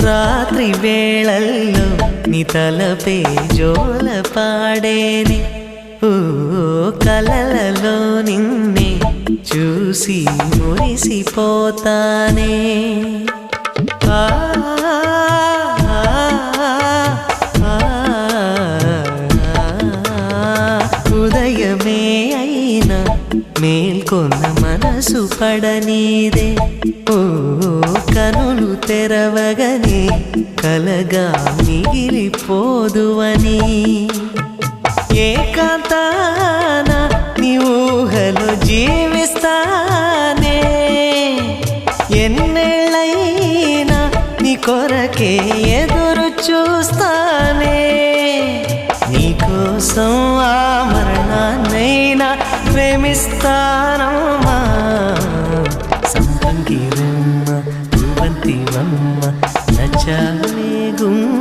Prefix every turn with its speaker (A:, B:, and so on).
A: రాత్రి వేళల్లో నీ తలపే జోల పాడేనే ఓ కలలలో నిన్నే చూసి మురిసిపోతానే ఆ ఉదయమే అయినా మేల్కొన్న మనసు పడనీదే ఓ కనులు తెరవగనే కలగా మిగిలిపోదువని ఏకాంతాన నీ ఊహలో జీవిస్తానే ఎన్నేళ్ళైనా నీ కొరకే ఎదురు చూస్తానే నీకోసం ఆ మరణాన్నైనా ప్రేమిస్తానమ్మా సంపంగిరమ్మ బంతివమ్మ నచ్చాలే గుమ్మ